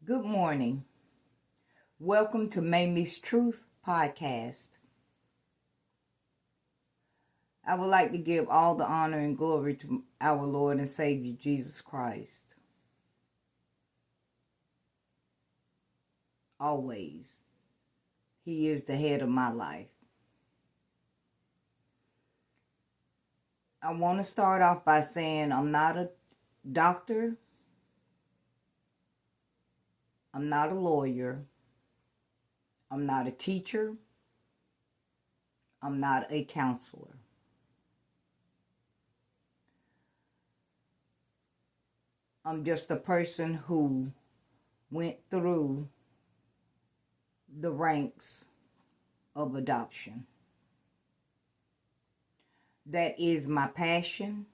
Good morning. Welcome to Mamie's Truth Podcast. I would like to give all the honor and glory to our Lord and Savior Jesus Christ. Always. He is the head of my life. I want to start off by saying I'm not a doctor. I'm not a lawyer. I'm not a teacher. I'm not a counselor. I'm just a person who went through the ranks of adoption. That is my passion.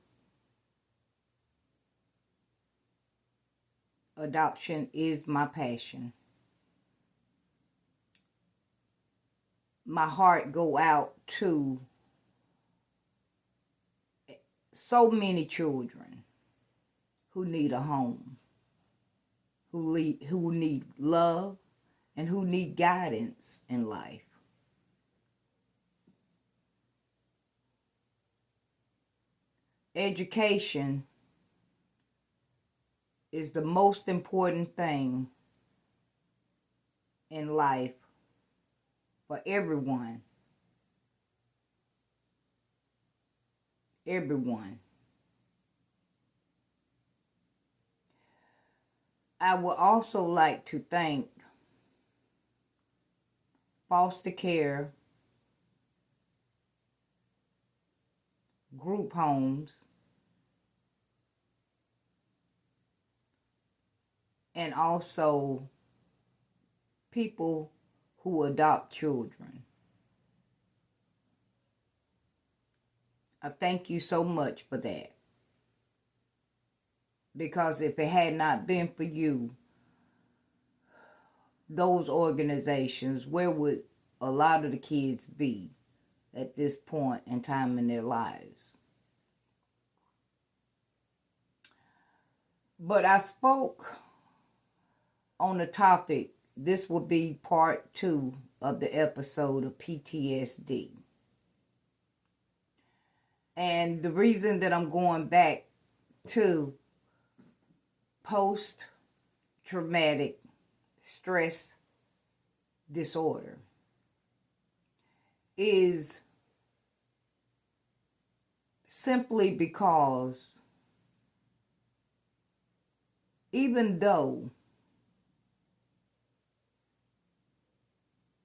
Adoption is my passion. My heart go out to so many children who need a home, who need love, and who need guidance in life. Education is the most important thing in life for everyone. Everyone. I would also like to thank foster care, group homes, and also people who adopt children. I thank you so much for that. Because if it had not been for you, those organizations, where would a lot of the kids be at this point in time in their lives? But I spoke on the topic. This will be part 2 of the episode of PTSD. And the reason that I'm going back to post-traumatic stress disorder is simply because even though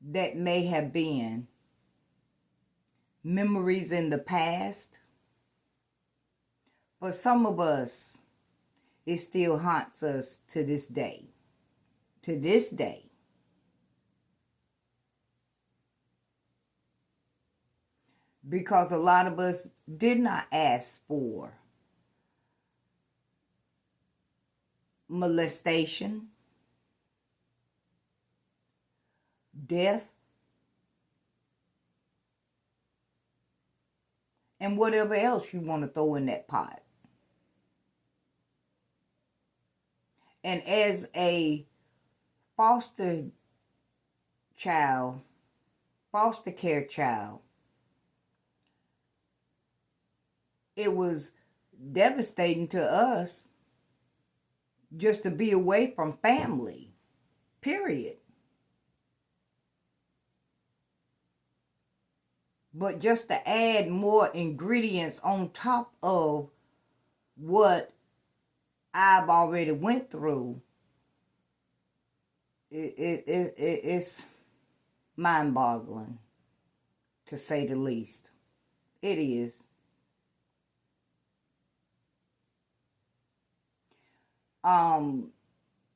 that may have been memories in the past, for some of us, it still haunts us to this day. To this day. Because a lot of us did not ask for molestation, death, and whatever else you want to throw in that pot. And as a foster care child, it was devastating to us just to be away from family, period. But just to add more ingredients on top of what I've already went through, it's mind-boggling, to say the least. It is.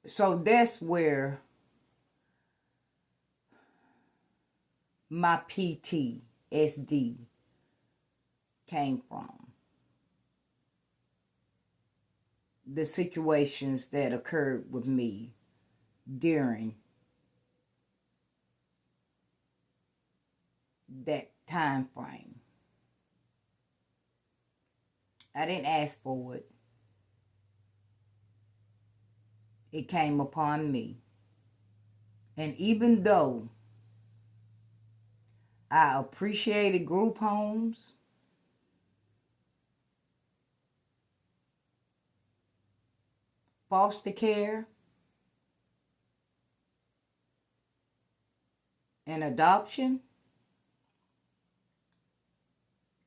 So that's where my PTSD came from. The situations that occurred with me during that time frame. I didn't ask for it. It came upon me. And even though I appreciated group homes, foster care, and adoption,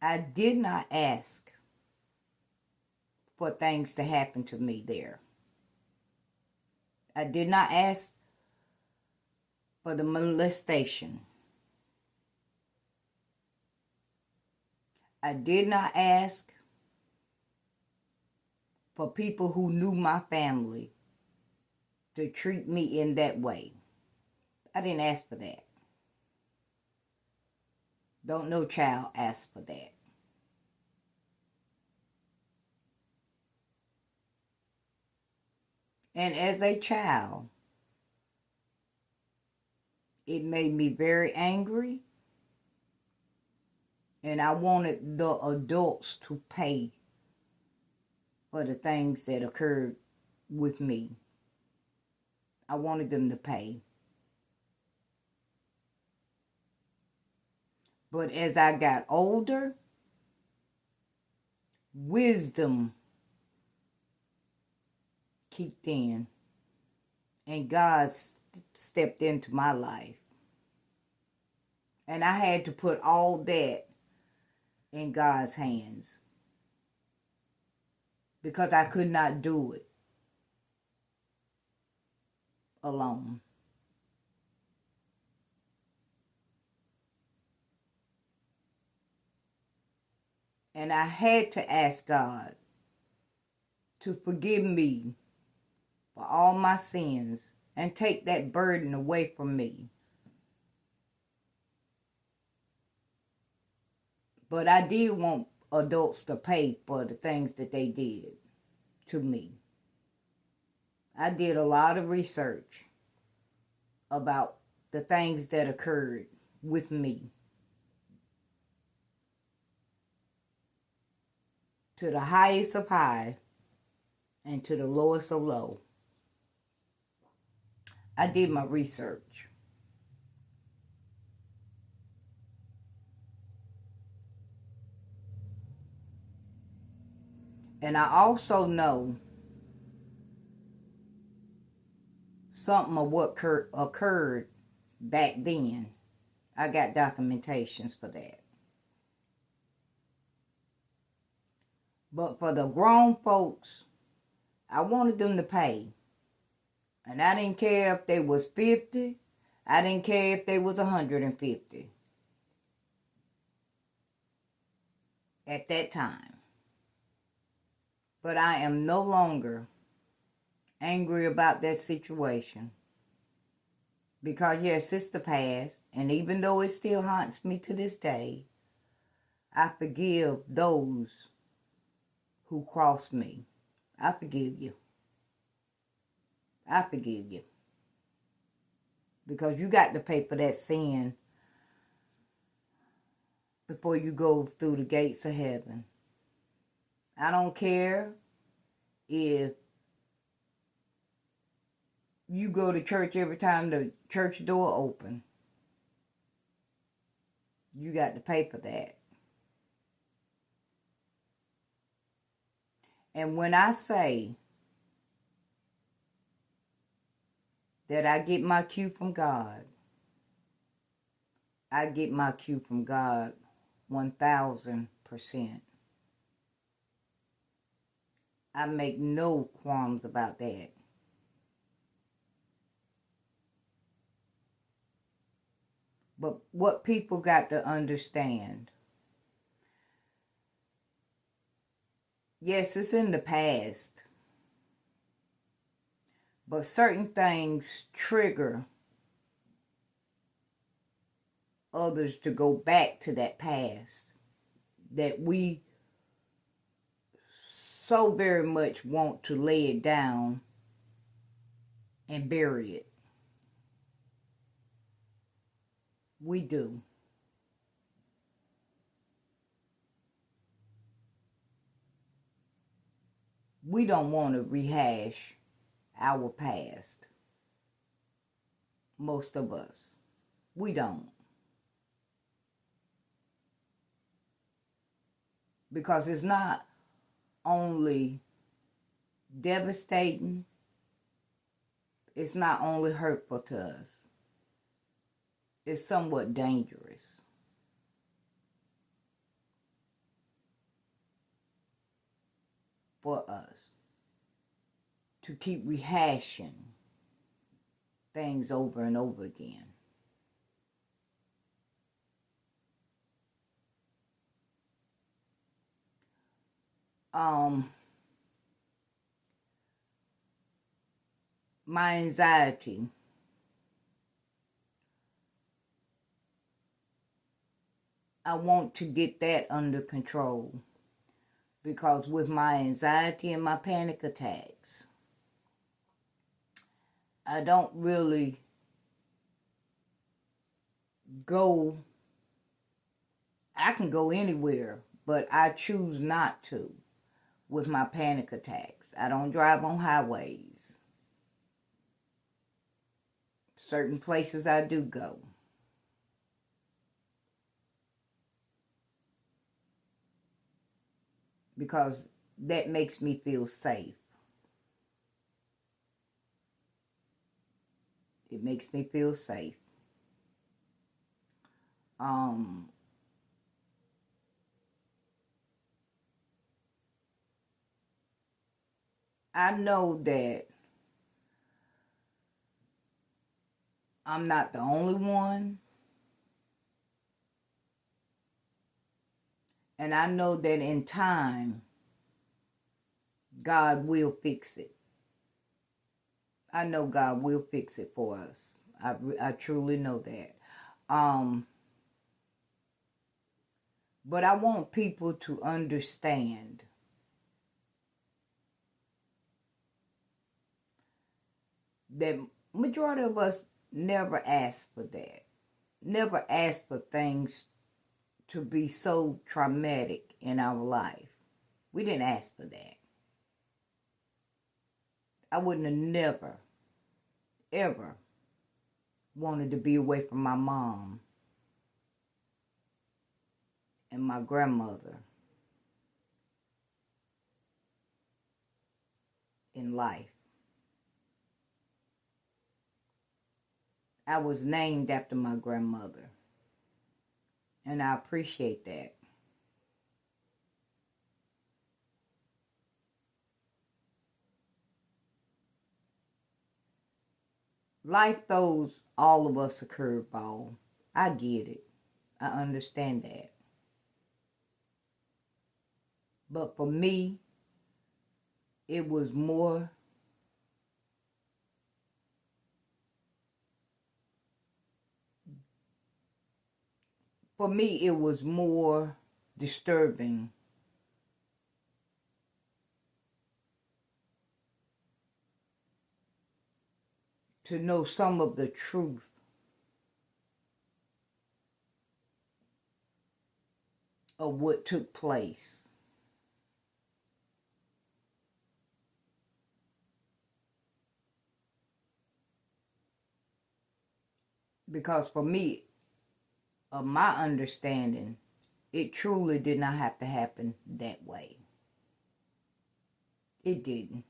I did not ask for things to happen to me there. I did not ask for the molestation. I did not ask for people who knew my family to treat me in that way. I didn't ask for that. Don't no child ask for that. And as a child, it made me very angry, and I wanted the adults to pay for the things that occurred with me. I wanted them to pay. But as I got older, wisdom kicked in, and God stepped into my life. And I had to put all that in God's hands, because I could not do it alone. And I had to ask God to forgive me for all my sins and take that burden away from me. But I did want adults to pay for the things that they did to me. I did a lot of research about the things that occurred with me, to the highest of high and to the lowest of low. I did my research. And I also know something of what occurred back then. I got documentations for that. But for the grown folks, I wanted them to pay. And I didn't care if they was 50. I didn't care if they was 150 at that time. But I am no longer angry about that situation. Because yes, it's the past. And even though it still haunts me to this day, I forgive those who crossed me. I forgive you. I forgive you. Because you got to pay for that sin before you go through the gates of heaven. I don't care if you go to church every time the church door open. You got to pay for that. And when I say that I get my cue from God, I get my cue from God 1,000%. I make no qualms about that. But what people got to understand, yes, it's in the past, but certain things trigger others to go back to that past that we so very much want to lay it down and bury it. We do. We don't want to rehash our past. Most of us. We don't. Because it's not only devastating, it's not only hurtful to us, it's somewhat dangerous. For us to keep rehashing things over and over again. My anxiety, I want to get that under control, because with my anxiety and my panic attacks, I don't really go, I can go anywhere, but I choose not to with my panic attacks. I don't drive on highways. Certain places I do go. Because that makes me feel safe. It makes me feel safe. I know that I'm not the only one. And I know that in time, God will fix it. I know God will fix it for us. I truly know that. But I want people to understand that majority of us never ask for that. Never ask for things to be so traumatic in our life. We didn't ask for that. I wouldn't have never, ever wanted to be away from my mom and my grandmother in life. I was named after my grandmother, and I appreciate that. Life throws all of us a curveball. I get it. I understand that. But for me, it was more disturbing to know some of the truth of what took place. Because for me, of my understanding, it truly did not have to happen that way. It didn't.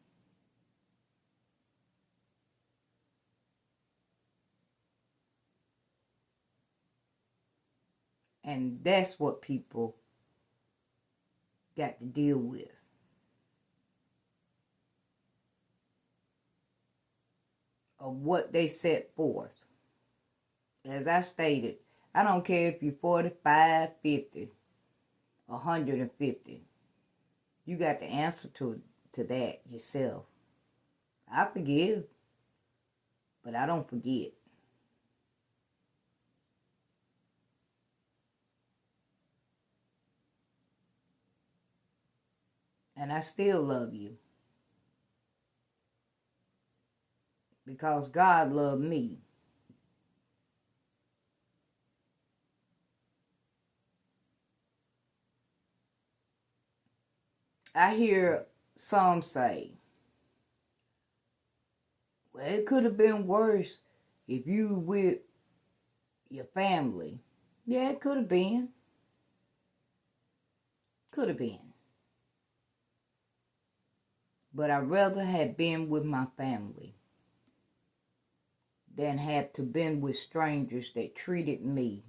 And that's what people got to deal with. Of what they set forth. As I stated, I don't care if you're 45, 50, 150. You got the answer to that yourself. I forgive, but I don't forget. And I still love you. Because God loved me. I hear some say, well, it could have been worse If you with your family, yeah, it could have been. Could have been. But I'd rather have been with my family than have to been with strangers that treated me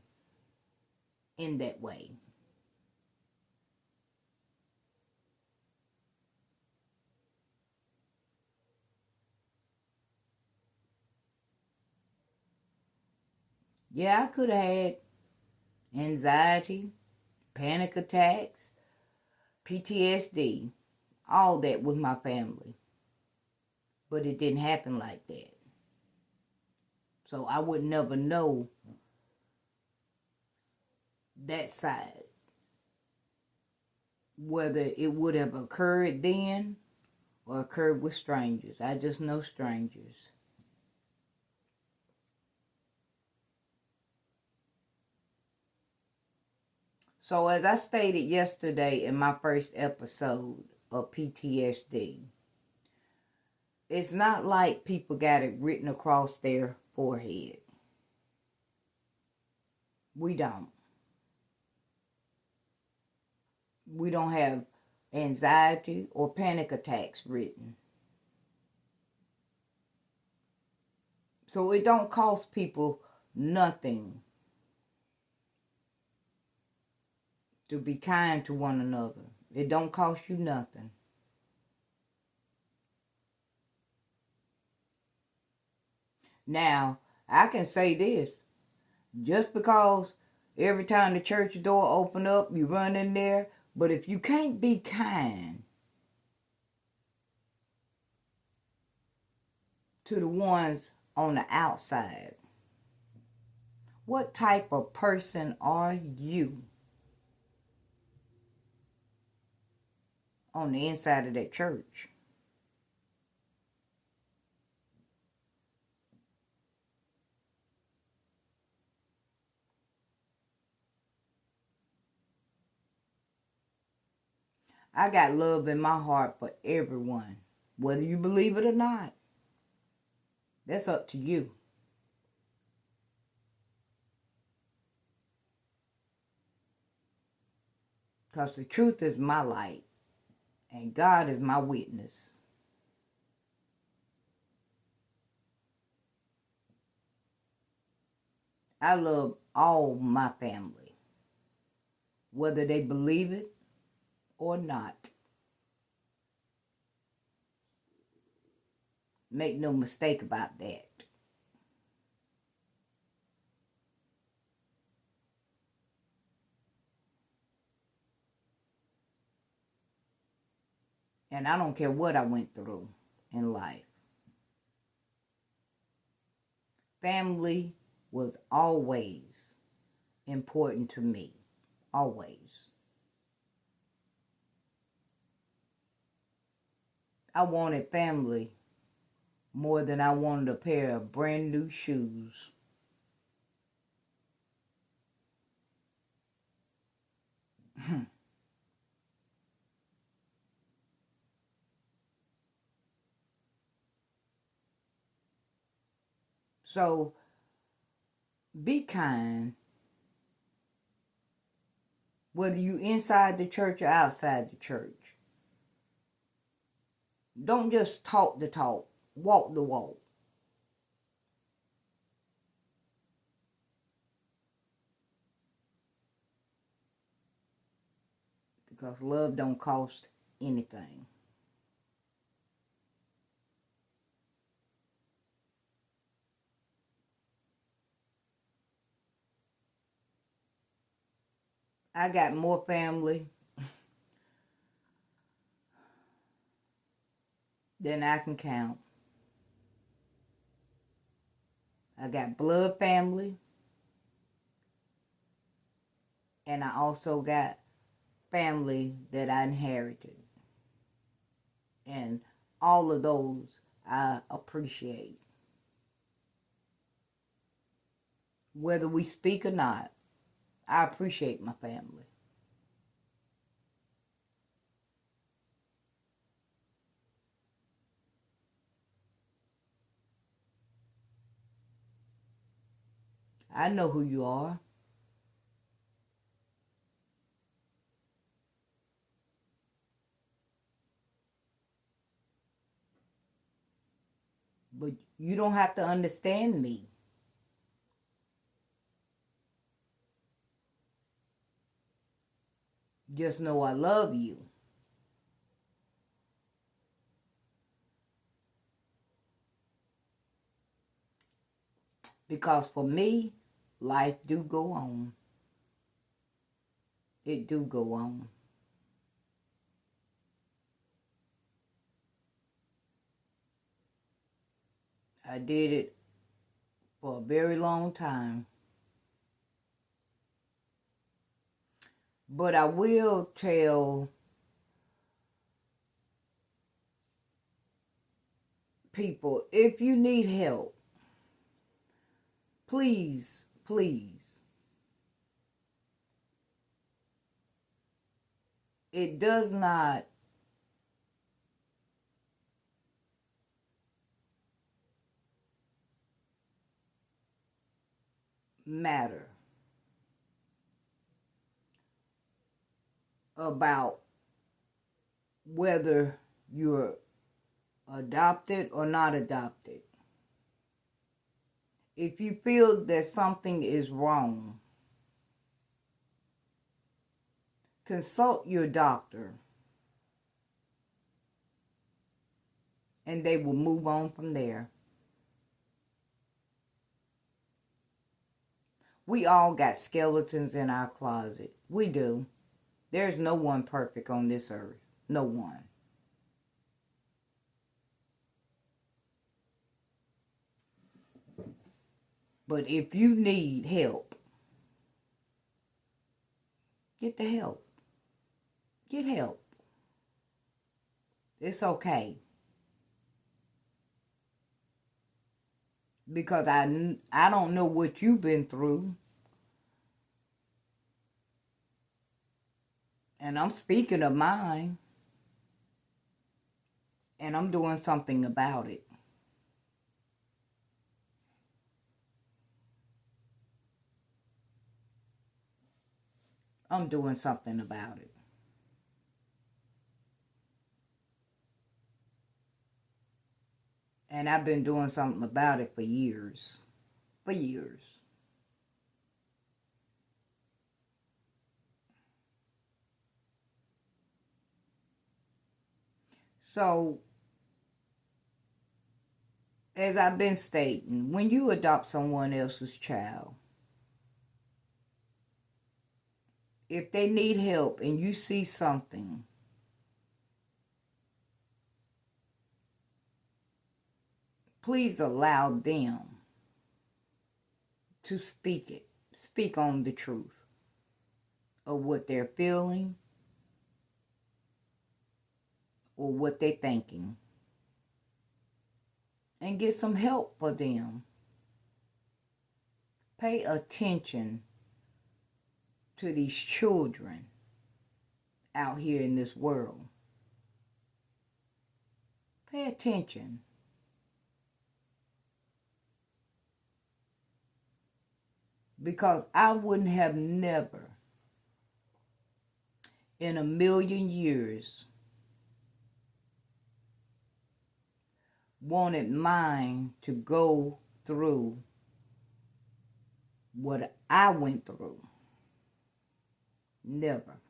in that way. Yeah, I could have had anxiety, panic attacks, PTSD, all that with my family. But it didn't happen like that. So I would never know that side, whether it would have occurred then or occurred with strangers. I just know strangers. So as I stated yesterday in my first episode of PTSD, it's not like people got it written across their forehead. We don't. We don't have anxiety or panic attacks written. So it don't cost people nothing to be kind to one another. It don't cost you nothing. Now, I can say this. Just because every time the church door open up, you run in there, but if you can't be kind to the ones on the outside, what type of person are you on the inside of that church? I got love in my heart for everyone, whether you believe it or not. That's up to you. Because the truth is my light, and God is my witness. I love all my family, whether they believe it or not. Make no mistake about that. And I don't care what I went through in life. Family was always important to me. Always. I wanted family more than I wanted a pair of brand new shoes. So be kind, whether you inside the church or outside the church. Don't just talk the talk, walk the walk. Because love don't cost anything. I got more family than I can count. I got blood family, and I also got family that I inherited. And all of those I appreciate. Whether we speak or not, I appreciate my family. I know who you are. But you don't have to understand me. Just know I love you. Because for me, life do go on. It do go on. I did it for a very long time. But I will tell people, if you need help, please, please, it does not matter about whether you're adopted or not adopted. If you feel that something is wrong, consult your doctor and they will move on from there. We all got skeletons in our closet. We do. There's no one perfect on this earth. No one. But if you need help, get the help. Get help. It's okay. Because I don't know what you've been through. And I'm speaking of mine. And I'm doing something about it. I'm doing something about it. And I've been doing something about it for years. For years. So, as I've been stating, when you adopt someone else's child, if they need help and you see something, please allow them to speak it. Speak on the truth of what they're feeling or what they're thinking. And get some help for them. Pay attention to these children out here in this world. Pay attention. Because I wouldn't have never in a million years wanted mine to go through what I went through. Never.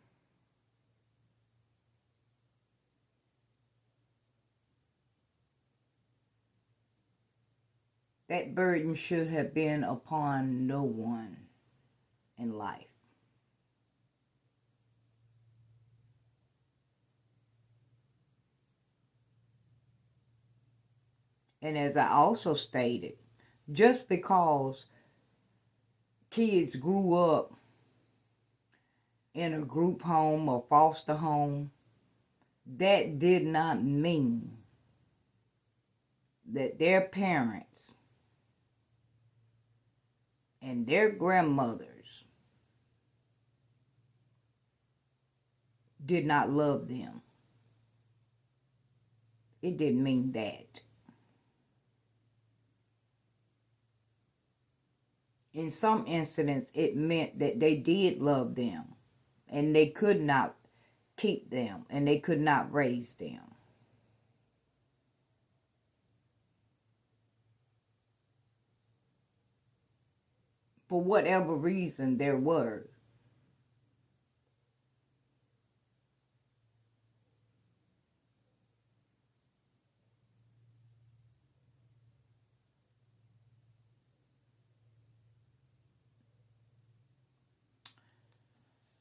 That burden should have been upon no one in life. And as I also stated, just because kids grew up in a group home or foster home, that did not mean that their parents and their grandmothers did not love them. It didn't mean that. in some incidents, it meant that they did love them and they could not keep them and they could not raise them. For whatever reason there were.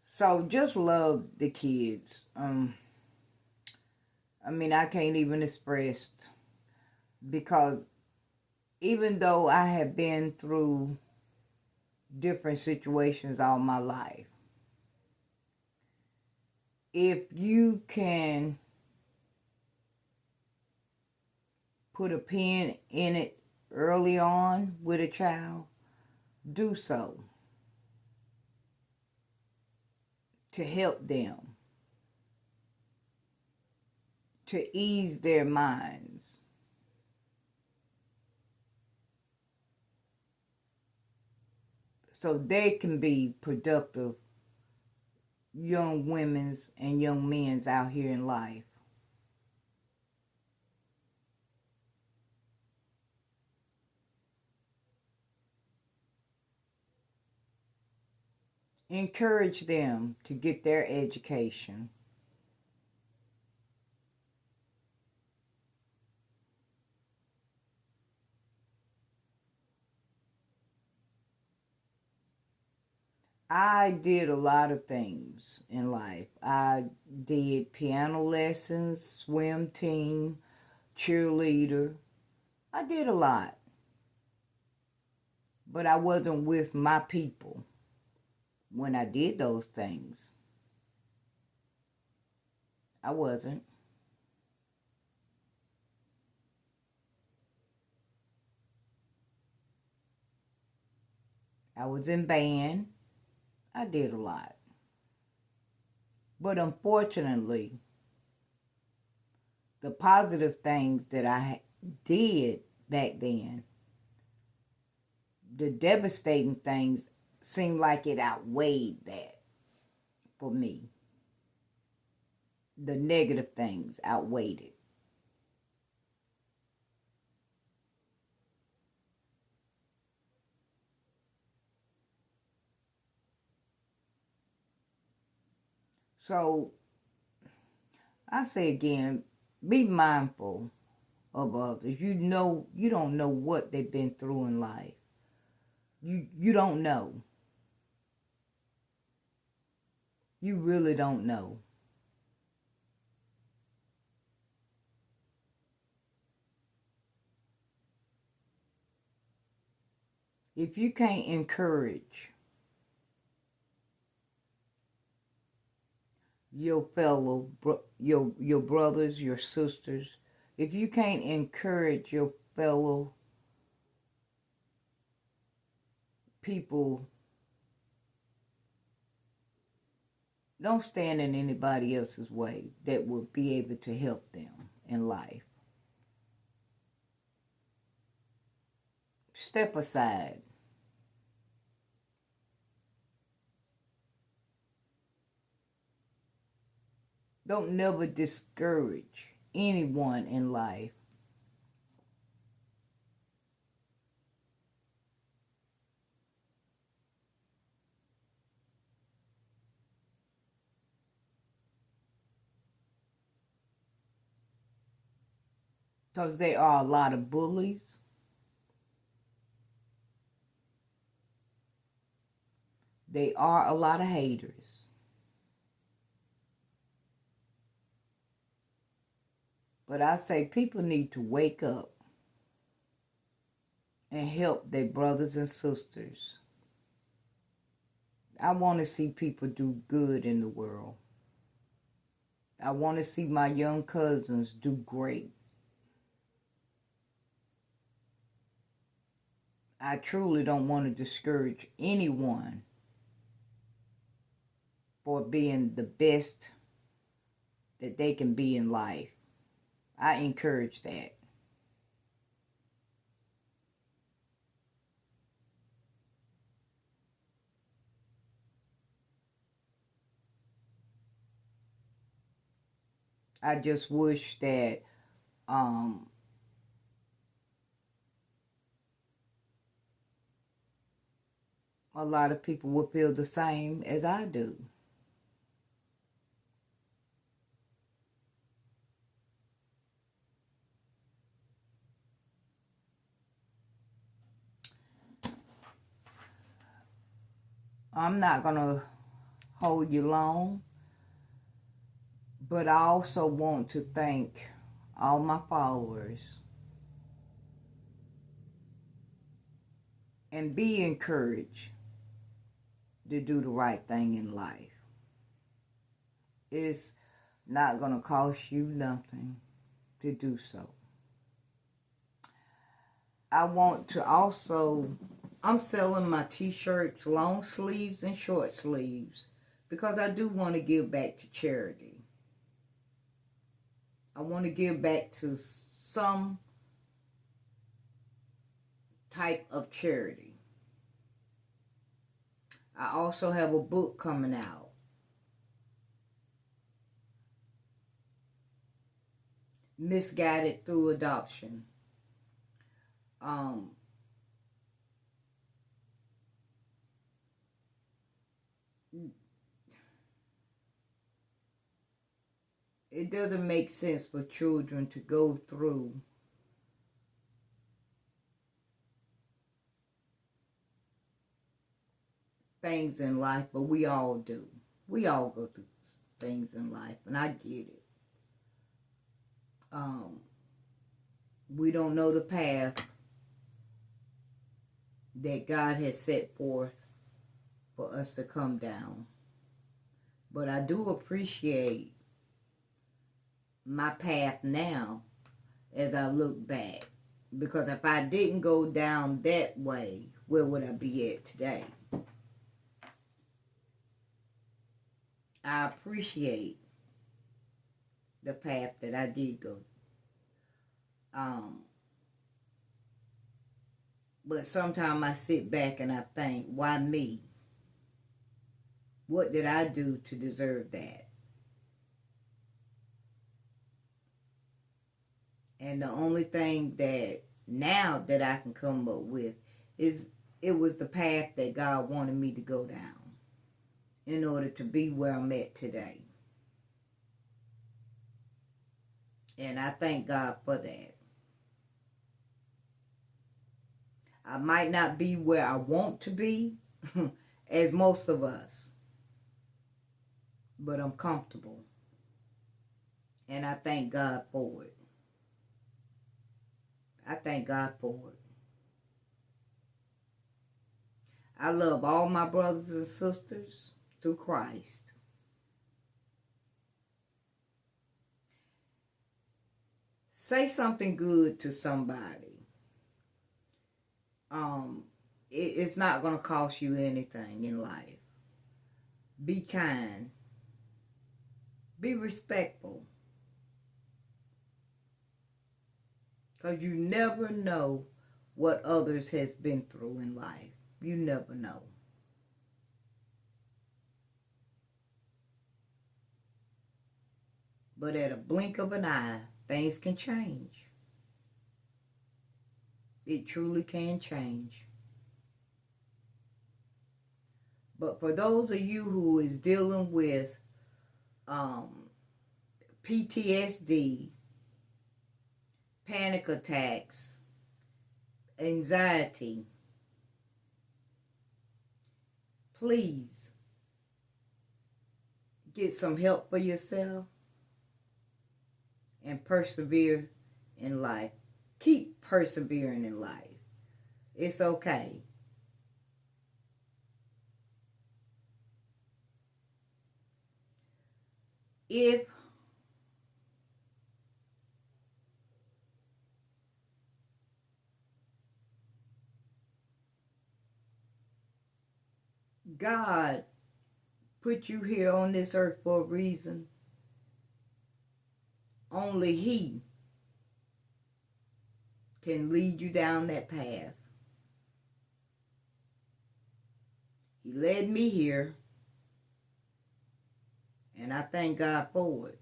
So just love the kids. I can't even express, because even though I have been through different situations all my life, if you can put a pin in it early on with a child, do so to help them, to ease their minds. So they can be productive young women's and young men's out here in life. Encourage them to get their education. I did a lot of things in life. I did piano lessons, swim team, cheerleader. I did a lot. But I wasn't with my people when I did those things. I wasn't. I was in band. I did a lot. But unfortunately, the positive things that I did back then, the devastating things seemed like it outweighed that for me. The negative things outweighed it. So I say again, be mindful of others. You don't know what they've been through in life. You don't know. You really don't know. If you can't encourage your your brothers, your sisters, if you can't encourage your fellow people, don't stand in anybody else's way that will be able to help them in life. Step aside. Don't never discourage anyone in life. Because there are a lot of bullies. There are a lot of haters. But I say people need to wake up and help their brothers and sisters. I want to see people do good in the world. I want to see my young cousins do great. I truly don't want to discourage anyone for being the best that they can be in life. I encourage that. I just wish that a lot of people would feel the same as I do. I'm not going to hold you long, but I also want to thank all my followers and be encouraged to do the right thing in life. It's not going to cost you nothing to do so. I want to also, I'm selling my t-shirts, long sleeves and short sleeves, because I do want to give back to charity. I want to give back to some type of charity. I also have a book coming out. Misguided Through Adoption. It doesn't make sense for children to go through things in life, but we all do. We all go through things in life, and I get it. We don't know the path that God has set forth for us to come down. But I do appreciate my path now as I look back. Because if I didn't go down that way, where would I be at today? I appreciate the path that I did go. But sometimes I sit back and I think, why me? What did I do to deserve that? And the only thing that now that I can come up with is it was the path that God wanted me to go down in order to be where I'm at today. And I thank God for that. I might not be where I want to be, as most of us, but I'm comfortable. And I thank God for it. I thank God for it. I love all my brothers and sisters through Christ. Say something good to somebody. It's not going to cost you anything in life. Be kind. Be respectful. Because you never know what others has been through in life. You never know. But at a blink of an eye, things can change. It truly can change. But for those of you who is dealing with PTSD, panic attacks, anxiety, please get some help for yourself and persevere in life. Keep persevering in life. It's okay. If God put you here on this earth for a reason, only He can lead you down that path. He led me here, and I thank God for it.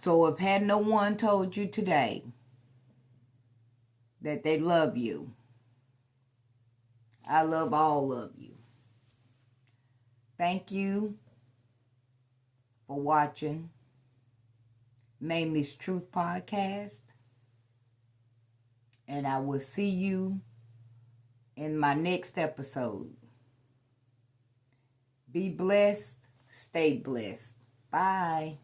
So if had no one told you today that they love you, I love all of you. Thank you for watching Mamie's Truth Podcast. And I will see you in my next episode. Be blessed. Stay blessed. Bye.